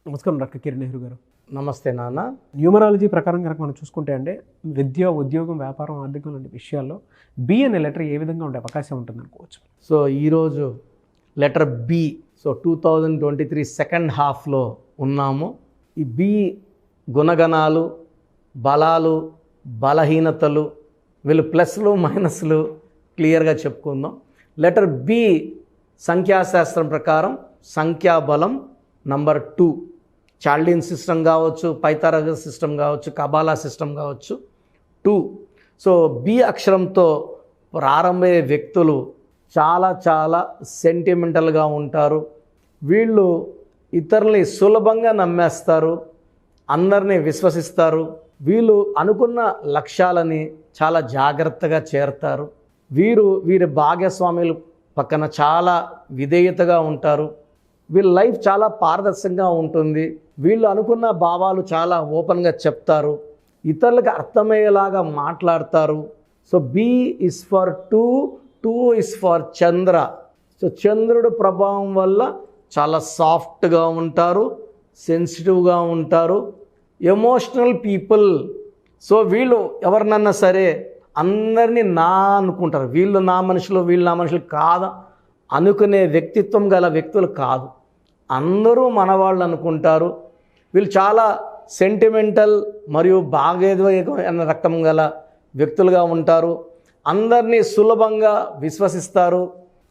నమస్కారం డాక్టర్ కిరణ్ నెహ్రూ గారు. నమస్తే నాన్న. న్యూమరాలజీ ప్రకారం కనుక మనం చూసుకుంటే అంటే విద్య, ఉద్యోగం, వ్యాపారం, ఆర్థికం లాంటి విషయాల్లో బి అనే లెటర్ ఏ విధంగా ఉండే అవకాశం ఉంటుంది అనుకోవచ్చు? సో ఈరోజు లెటర్ బి. సో 2023 సెకండ్ హాఫ్లో ఉన్నాము. ఈ బి గుణగణాలు, బలాలు, బలహీనతలు, వీళ్ళు ప్లస్లు మైనస్లు క్లియర్గా చెప్పుకుందాం. లెటర్ బి సంఖ్యాశాస్త్రం ప్రకారం సంఖ్యాబలం నంబర్ 2. చాల్డిన్ సిస్టమ్ కావచ్చు, పైథాగరస్ సిస్టమ్ కావచ్చు, కబాలా సిస్టమ్ కావచ్చు. 2. సో బి అక్షరంతో ప్రారంభమయ్యే వ్యక్తులు చాలా సెంటిమెంటల్గా ఉంటారు. వీళ్ళు ఇతరుల్ని సులభంగా నమ్మేస్తారు, అందరినీ విశ్వసిస్తారు. వీళ్ళు అనుకున్న లక్ష్యాలని చాలా జాగ్రత్తగా చేరుతారు. వీరి భాగస్వాములు పక్కన చాలా విధేయతగా ఉంటారు. వీళ్ళ లైఫ్ చాలా పారదర్శకంగా ఉంటుంది. వీళ్ళు అనుకున్న భావాలు చాలా ఓపెన్గా చెప్తారు, ఇతరులకు అర్థమయ్యేలాగా మాట్లాడతారు. So B is for 2, 2 is for Chandra. So చంద్రుడు ప్రభావం వల్ల చాలా సాఫ్ట్గా ఉంటారు, సెన్సిటివ్గా ఉంటారు, ఎమోషనల్ పీపుల్. సో వీళ్ళు ఎవరినన్నా సరే అందరినీ నా అనుకుంటారు. వీళ్ళు నా మనుషులు, వీళ్ళు నా మనుషులు కాదు అనుకునే వ్యక్తిత్వం గల వ్యక్తులు కాదు, అందరూ మనవాళ్ళు అనుకుంటారు. వీళ్ళు చాలా సెంటిమెంటల్ మరియు భాగోద్వేగమైన రక్తం గల వ్యక్తులుగా ఉంటారు. అందరినీ సులభంగా విశ్వసిస్తారు.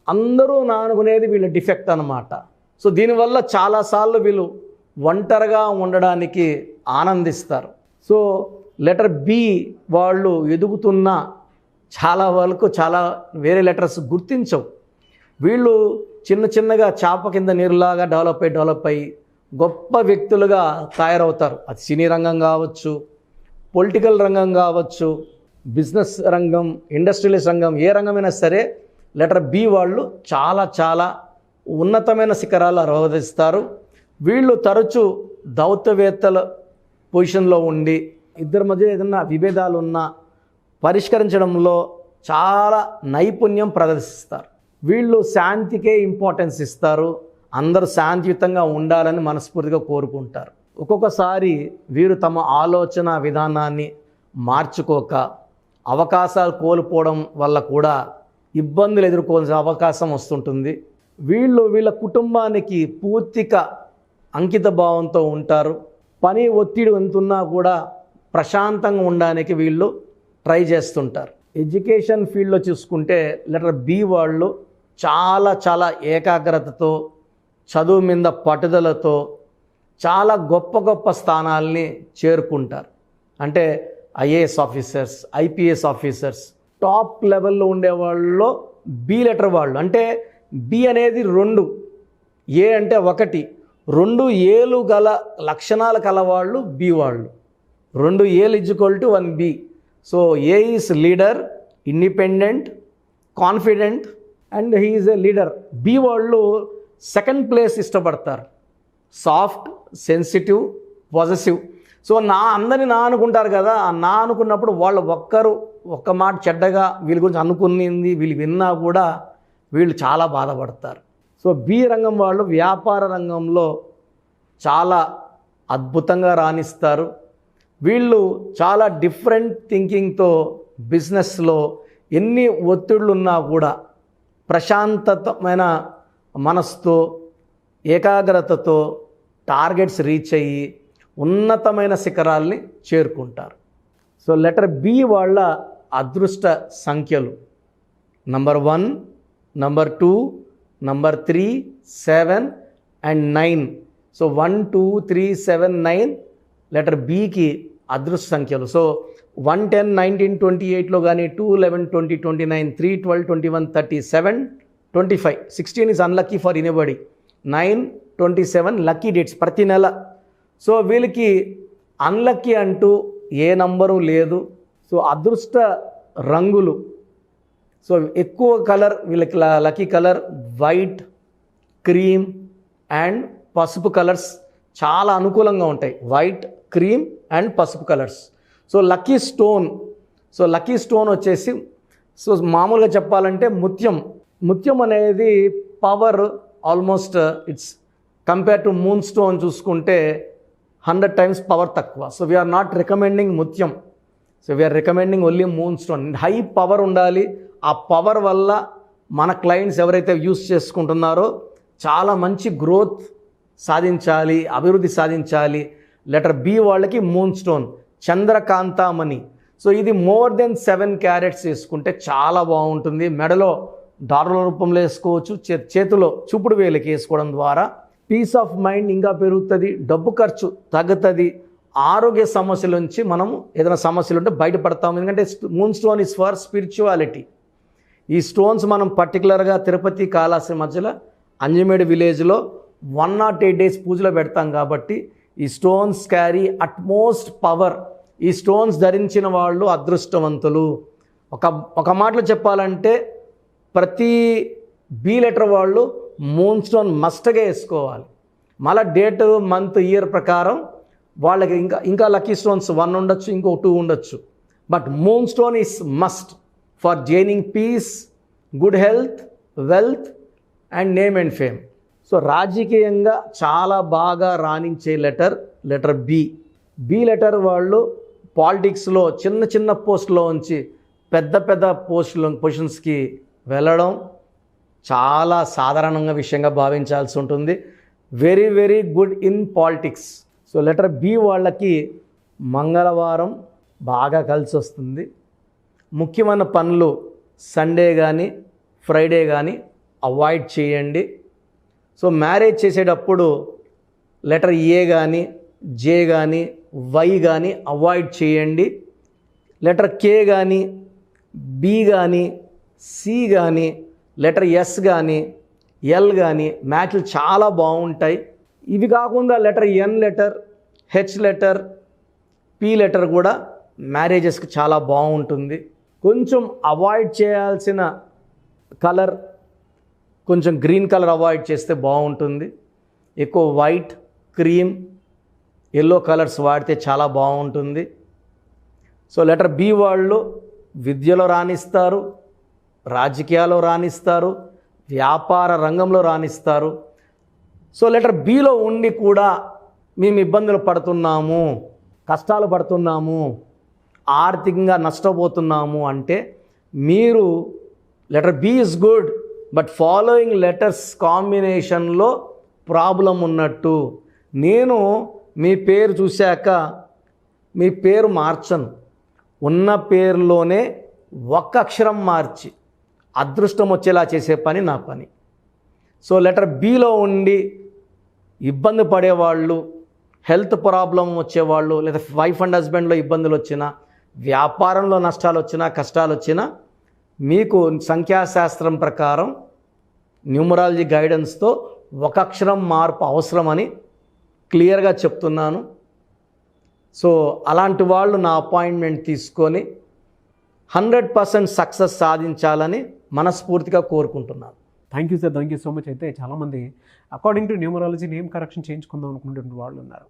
అందరూ నా అనుకునేది వీళ్ళ డిఫెక్ట్ అన్నమాట. సో దీనివల్ల చాలాసార్లు వీళ్ళు ఒంటరిగా ఉండడానికి ఆనందిస్తారు. సో లెటర్ బి వాళ్ళు ఎదుగుతున్న చాలా వరకు చాలా వేరే లెటర్స్ గుర్తించవు. వీళ్ళు చిన్నగా చేప కింద నీరులాగా డెవలప్ అయ్యి గొప్ప వ్యక్తులుగా తయారవుతారు. అది సినీ రంగం కావచ్చు, పొలిటికల్ రంగం కావచ్చు, బిజినెస్ రంగం, ఇండస్ట్రియలిస్ట్ రంగం, ఏ రంగమైనా సరే లెటర్ బి వాళ్ళు చాలా ఉన్నతమైన శిఖరాలు ఆరోధిస్తారు. వీళ్ళు తరచూ దౌత్యవేత్తల పొజిషన్లో ఉండి ఇద్దరి మధ్య ఏదైనా విభేదాలు ఉన్నా పరిష్కరించడంలో చాలా నైపుణ్యం ప్రదర్శిస్తారు. వీళ్ళు శాంతికే ఇంపార్టెన్స్ ఇస్తారు. అందరూ శాంతియుతంగా ఉండాలని మనస్ఫూర్తిగా కోరుకుంటారు. ఒక్కొక్కసారి వీరు తమ ఆలోచన విధానాన్ని మార్చుకోక అవకాశాలు కోల్పోవడం వల్ల కూడా ఇబ్బందులు ఎదుర్కోవాల్సిన అవకాశం వస్తుంటుంది. వీళ్ళ కుటుంబానికి పూర్తిగా అంకిత భావంతో ఉంటారు. పని ఒత్తిడి ఎంతున్నా కూడా ప్రశాంతంగా ఉండడానికి వీళ్ళు ట్రై చేస్తుంటారు. ఎడ్యుకేషన్ ఫీల్డ్లో చూసుకుంటే లెటర్ బి వాళ్ళు చాలా ఏకాగ్రతతో, చదువు మీద పట్టుదలతో చాలా గొప్ప స్థానాల్ని చేరుకుంటారు. అంటే IAS officers, IPS officers, top లెవెల్లో ఉండేవాళ్ళలో బి లెటర్ వాళ్ళు. అంటే బి అనేది 2, ఏ అంటే 1, 2 ఏలు గల లక్షణాలు కలవాళ్ళు బి వాళ్ళు. 2 ఏలు = 1 B. So A is leader, independent, confident and he is a leader. B వాళ్ళు సెకండ్ ప్లేస్ ఇష్టపడతారు. Soft, sensitive, positive. సో అందరినీ నా అనుకుంటారు కదా. నా అనుకున్నప్పుడు వాళ్ళు ఒక్క మాట చెడ్డగా వీళ్ళ గురించి అనుకునింది వీళ్ళు విన్నా కూడా వీళ్ళు చాలా బాధపడతారు. సో బి రంగం వాళ్ళు వ్యాపార రంగంలో చాలా అద్భుతంగా రాణిస్తారు. వీళ్ళు చాలా డిఫరెంట్ థింకింగ్తో బిజినెస్లో ఎన్ని ఒత్తిడులున్నా కూడా ప్రశాంతమైన మనసుతో, ఏకాగ్రతతో టార్గెట్స్ రీచ్ అయ్యి ఉన్నతమైన శిఖరాల్ని చేరుకుంటారు. సో లెటర్ బి వాళ్ళ అదృష్ట సంఖ్యలు number 1, number 2, number 3, 7 and 9. So 1, 2, 3, 7, 9 letter బికి అదృష్ట సంఖ్యలు. సో 1, 10, 19, 28లో కానీ 2, 11, 20, 29, 3, 12, 21, 37, 25. 16 is unlucky for anybody. 9, 27 lucky dates ప్రతి నెల. సో వీళ్ళకి అన్లక్కీ అంటూ ఏ నంబరు లేదు. సో అదృష్ట రంగులు, సో ఎక్కువ కలర్ వీళ్ళకి lucky colour white, cream and పసుపు కలర్స్ చాలా అనుకూలంగా ఉంటాయి. వైట్, క్రీమ్ అండ్ పసుపు కలర్స్. సో లక్కీ స్టోన్ వచ్చేసి సో మామూలుగా చెప్పాలంటే ముత్యం అనేది power, almost it's compare to moon stone చూసుకుంటే 100 టైమ్స్ పవర్ తక్కువ. సో వీఆర్ నాట్ రికమెండింగ్ ముత్యం, so we're recommending only moon stone. High power ఉండాలి. ఆ పవర్ వల్ల మన క్లయింట్స్ ఎవరైతే యూస్ చేసుకుంటున్నారో చాలా మంచి గ్రోత్ సాధించాలి, అభివృద్ధి సాధించాలి. లెటర్ బి వాళ్ళకి మూన్ స్టోన్ చంద్రకాంతామణి. సో ఇది మోర్ దెన్ 7 క్యారెట్స్ వేసుకుంటే చాలా బాగుంటుంది. మెడలో డాలర్ల రూపంలో వేసుకోవచ్చు, చేతిలో చూపుడు వేలకి వేసుకోవడం ద్వారా పీస్ ఆఫ్ మైండ్ ఇంకా పెరుగుతుంది, డబ్బు ఖర్చు తగ్గుతుంది, ఆరోగ్య సమస్యల నుంచి మనము ఏదైనా సమస్యలు ఉంటే బయటపడతాము. ఎందుకంటే moon stone is for spirituality. ఈ స్టోన్స్ మనం పర్టికులర్గా తిరుపతి కాళహస్తి మధ్యలో అంజమేడు విలేజ్లో 108 days పూజలో పెడతాం కాబట్టి ఈ స్టోన్స్ క్యారీ అట్మోస్ట్ పవర్. ఈ స్టోన్స్ ధరించిన వాళ్ళు అదృష్టవంతులు. ఒక మాటలో చెప్పాలంటే ప్రతి బి లెటర్ వాళ్ళు మూన్ స్టోన్ మస్ట్గా వేసుకోవాలి. మళ్ళీ డేట్, మంత్, ఇయర్ ప్రకారం వాళ్ళకి ఇంకా లక్కీ స్టోన్స్ 1 ఉండొచ్చు, ఇంకో 2 ఉండొచ్చు. But moon stone is must for gaining peace, good health, wealth and name and fame. So రాజకీయంగా చాలా బాగా రాణించే లెటర్ బి. బి లెటర్ వాళ్ళు పాలిటిక్స్లో చిన్న చిన్న పోస్టులో ఉంచి పెద్ద పెద్ద పొజిషన్స్కి వెళ్ళడం చాలా సాధారణంగా విషయంగా భావించాల్సి ఉంటుంది. Very very good in politics. So letter B వాళ్ళకి మంగళవారం బాగా కలిసి వస్తుంది. ముఖ్యమైన పనులు సండే కానీ ఫ్రైడే కానీ అవాయిడ్ చేయండి. సో మ్యారేజ్ చేసేటప్పుడు లెటర్ ఏ కానీ జే కానీ వై కానీ అవాయిడ్ చేయండి. లెటర్ కే కానీ బి కానీ సి కానీ లెటర్ ఎస్ కానీ ఎల్ కానీ మ్యాచ్లు చాలా బాగుంటాయి. ఇవి కాకుండా letter N letter, H letter, P letter కూడా మ్యారేజెస్కి చాలా బాగుంటుంది. కొంచెం అవాయిడ్ చేయాల్సిన కలర్ కొంచెం గ్రీన్ కలర్ అవాయిడ్ చేస్తే బాగుంటుంది. ఎక్కువ వైట్, క్రీమ్, ఎల్లో కలర్స్ వాడితే చాలా బాగుంటుంది. సో లెటర్ బి వాళ్ళు విద్యలో రాణిస్తారు, రాజకీయాల్లో రాణిస్తారు, వ్యాపార రంగంలో రాణిస్తారు. సో లెటర్ బిలో ఉండి కూడా మేము ఇబ్బందులు పడుతున్నాము, కష్టాలు పడుతున్నాము, ఆర్థికంగా నష్టపోతున్నాము అంటే మీరు letter B is good but following letters కాంబినేషన్లో ప్రాబ్లం ఉన్నట్టు. నేను మీ పేరు చూశాక మీ పేరు మార్చను, ఉన్న పేరులోనే ఒక్క అక్షరం మార్చి అదృష్టం వచ్చేలా చేసే పని నా పని. సో లెటర్ బిలో ఉండి ఇబ్బంది పడేవాళ్ళు, హెల్త్ ప్రాబ్లం వచ్చేవాళ్ళు, లేదా వైఫ్ అండ్ హస్బెండ్లో ఇబ్బందులు వచ్చినా, వ్యాపారంలో నష్టాలు వచ్చినా, కష్టాలు వచ్చినా మీకు సంఖ్యాశాస్త్రం ప్రకారం న్యూమరాలజీ గైడెన్స్తో ఒక అక్షరం మార్పు అవసరమని క్లియర్గా చెప్తున్నాను. సో అలాంటి వాళ్ళు నా అపాయింట్మెంట్ తీసుకొని 100% సక్సెస్ సాధించాలని మనస్ఫూర్తిగా కోరుకుంటున్నాను. Thank you sir, thank you so much. అయితే చాలామంది according to numerology name correction చేయించుకుందాం అనుకునే వాళ్ళు ఉన్నారు.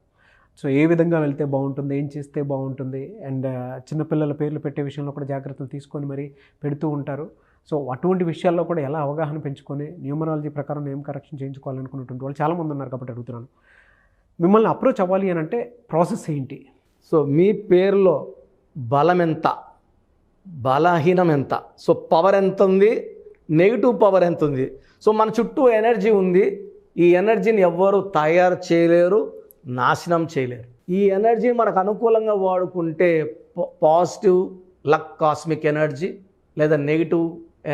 సో ఏ విధంగా వెళ్తే బాగుంటుంది, ఏం చేస్తే బాగుంటుంది, అండ్ చిన్నపిల్లల పేర్లు పెట్టే విషయంలో కూడా జాగ్రత్తలు తీసుకొని మరి పెడుతూ ఉంటారు. సో అటువంటి విషయాల్లో కూడా ఎలా అవగాహన పెంచుకొని న్యూమరాలజీ ప్రకారం నేమ్ కరెక్షన్ చేయించుకోవాలనుకున్నటువంటి వాళ్ళు చాలామంది ఉన్నారు కాబట్టి అడుగుతున్నాను. మిమ్మల్ని అప్రోచ్ అవ్వాలి అని అంటే ప్రాసెస్ ఏంటి? సో మీ పేరులో బలం ఎంత, బలహీనం ఎంత, సో పవర్ ఎంత ఉంది, నెగిటివ్ పవర్ ఎంత ఉంది. సో మన చుట్టూ ఎనర్జీ ఉంది. ఈ ఎనర్జీని ఎవ్వరు తయారు చేయలేరు, నాశనం చేయలేరు. ఈ ఎనర్జీ మనకు అనుకూలంగా వాడుకుంటే పాజిటివ్ లక్ కాస్మిక్ ఎనర్జీ లేదా నెగిటివ్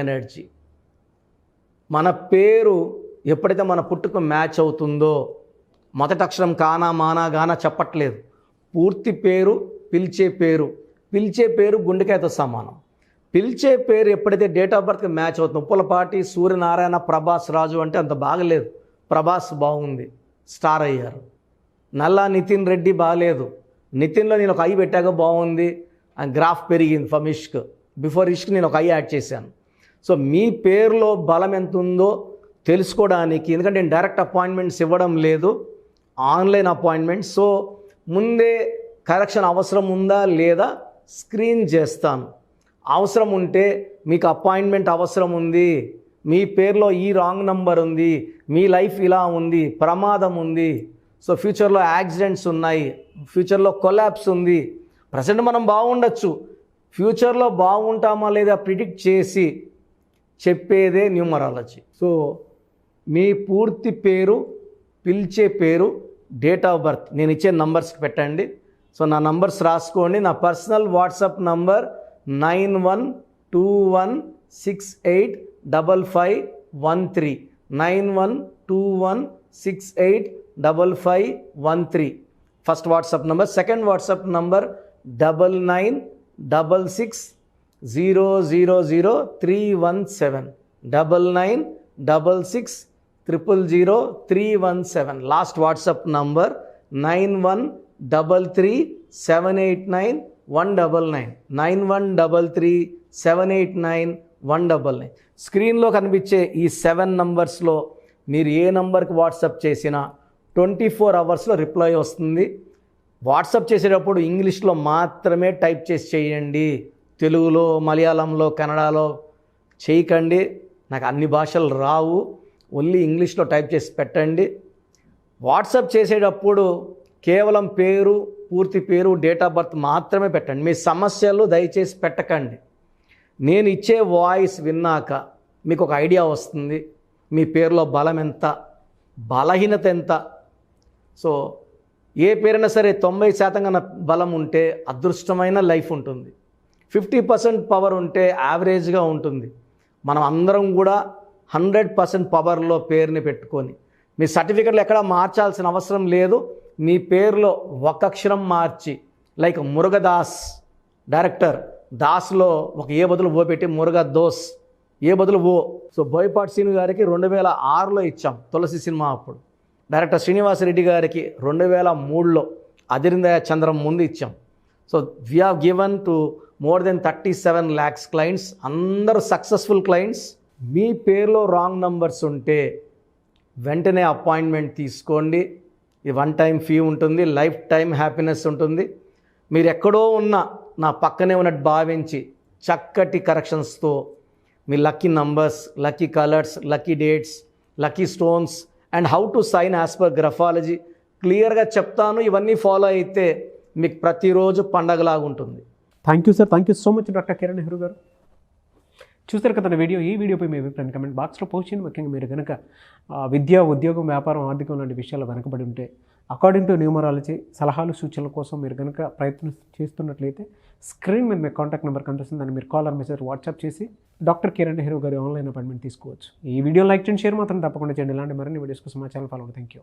ఎనర్జీ. మన పేరు ఎప్పుడైతే మన పుట్టుకు మ్యాచ్ అవుతుందో, మొదటి అక్షరం కానా మానా గానా చెప్పట్లేదు, పూర్తి పేరు, పిలిచే పేరు గుండెకాయతో సమానం. పిలిచే పేరు ఎప్పుడైతే డేట్ ఆఫ్ బర్త్కి మ్యాచ్ అవుతుందో, ఉప్పలపాటి, సూర్యనారాయణ, ప్రభాస్, రాజు అంటే అంత బాగలేదు. ప్రభాస్ బాగుంది, స్టార్ అయ్యారు. నల్లా నితిన్ రెడ్డి బాగలేదు, నితిన్లో నేను ఒక ఐ పెట్టాక బాగుంది, గ్రాఫ్ పెరిగింది. ఫ్రమ్ ఇష్క్, బిఫోర్ ఇష్క్ నేను ఒక ఐ యాడ్ చేశాను. సో మీ పేరులో బలం ఎంత ఉందో తెలుసుకోవడానికి, ఎందుకంటే నేను డైరెక్ట్ అపాయింట్మెంట్స్ ఇవ్వడం లేదు, ఆన్లైన్ అపాయింట్మెంట్. సో ముందే కరెక్షన్ అవసరం ఉందా లేదా స్క్రీన్ చేస్తాను. అవసరం ఉంటే మీకు అపాయింట్మెంట్ అవసరం ఉంది, మీ పేరులో ఈ రాంగ్ నంబర్ ఉంది, మీ లైఫ్ ఇలా ఉంది, ప్రమాదం ఉంది, సో ఫ్యూచర్లో యాక్సిడెంట్స్ ఉన్నాయి, ఫ్యూచర్లో కొలాప్స్ ఉంది. ప్రజెంట్ మనం బాగుండొచ్చు, ఫ్యూచర్లో బాగుంటామా లేదా ప్రిడిక్ట్ చేసి చెప్పేదే న్యూమరాలజీ. సో మీ పూర్తి పేరు, పిలిచే పేరు, డేట్ ఆఫ్ బర్త్ నేను ఇచ్చే నంబర్స్కి పెట్టండి. సో నా నంబర్స్ రాసుకోండి. నా personal WhatsApp number 9121685513 9121685513 first WhatsApp number. Second WhatsApp number 9966000317 9966000317. Last WhatsApp number 9133789199 9133789199. స్క్రీన్లో కనిపించే ఈ 7 నంబర్స్లో మీరు ఏ నంబర్కి వాట్సాప్ చేసినా 24 అవర్స్లో రిప్లై వస్తుంది. వాట్సాప్ చేసేటప్పుడు ఇంగ్లీష్లో మాత్రమే టైప్ చేసి చేయండి, తెలుగులో, మలయాళంలో, కన్నడలో చేయకండి. నాకు అన్ని భాషలు రావు, ఓన్లీ ఇంగ్లీష్లో టైప్ చేసి పెట్టండి. వాట్సాప్ చేసేటప్పుడు కేవలం పేరు, పూర్తి పేరు, డేట్ ఆఫ్ బర్త్ మాత్రమే పెట్టండి. మీ సమస్యలు దయచేసి పెట్టకండి. నేను ఇచ్చే వాయిస్ విన్నాక మీకు ఒక ఐడియా వస్తుంది, మీ పేరులో బలం ఎంత, బలహీనత ఎంత. సో ఏ పేరైనా సరే 90% కన్నా బలం ఉంటే అదృష్టమైన లైఫ్ ఉంటుంది, 50% పవర్ ఉంటే యావరేజ్గా ఉంటుంది. మనం అందరం కూడా 100% పవర్లో పేరుని పెట్టుకొని మీ సర్టిఫికెట్లు ఎక్కడా మార్చాల్సిన అవసరం లేదు. మీ పేరులో ఒక అక్షరం మార్చి, లైక్ మురుగదాస్ డైరెక్టర్, దాస్లో ఒక ఏ బదులు ఓ పెట్టి మురుగదోస్, ఏ బదులు ఓ. సో బోయపాటి శ్రీను గారికి 2006లో ఇచ్చాం తులసి సినిమా అప్పుడు. డైరెక్టర్ శ్రీనివాసరెడ్డి గారికి 2003లో అదిరిందయ చంద్రం ముందు ఇచ్చాం. So we have given to more than 37 lakhs clients, అందరూ సక్సెస్ఫుల్ క్లయింట్స్. మీ పేరులో రాంగ్ నంబర్స్ ఉంటే వెంటనే అపాయింట్మెంట్ తీసుకోండి. ఈ 1 time ఫీ ఉంటుంది, లైఫ్ టైం హ్యాపీనెస్ ఉంటుంది. మీరు ఎక్కడో ఉన్న నా పక్కనే ఉన్నట్టు భావించి చక్కటి కరెక్షన్స్తో మీ lucky numbers, lucky colours, lucky dates, lucky stones and how to sign as per graphology క్లియర్గా చెప్తాను. ఇవన్నీ ఫాలో అయితే మీకు ప్రతిరోజు పండగలాగా ఉంటుంది. Thank you sir, thank you so much doctor Kiran Nehru గారు. చూస్తారు కదా వీడియో. ఈ వీడియోపై మీ అభిప్రాయం కమెంట్ బాక్స్లో పోస్ట్ చేయండి. ముఖ్యంగా మీరు కనుక విద్య, ఉద్యోగం, వ్యాపారం, ఆర్థికం లాంటి విషయాలు వెనకబడి ఉంటే అకార్డింగ్ టు న్యూమరాలజీ సలహాలు, సూచనల కోసం మీరు కనుక ప్రయత్నం చేస్తున్నట్లయితే స్క్రీన్ మీద మీ కాంటాక్ట్ నెంబర్ కనిపిస్తుంది. దాన్ని మీరు కాల్ ఆర్ మెసేజ్ వాట్సాప్ చేసి డాక్టర్ కిరణ్ నెహ్రూ గారి ఆన్లైన్ అపాయింట్మెంట్ తీసుకోవచ్చు. ఈ వీడియో లైక్ చేయండి, షేర్ మాత్రం తప్పకుండా చేయండి. ఇలాంటి మరిన్ని వీడియోస్ కోసం మా ఛానల్ ఫాలో అవ్వండి. Thank you.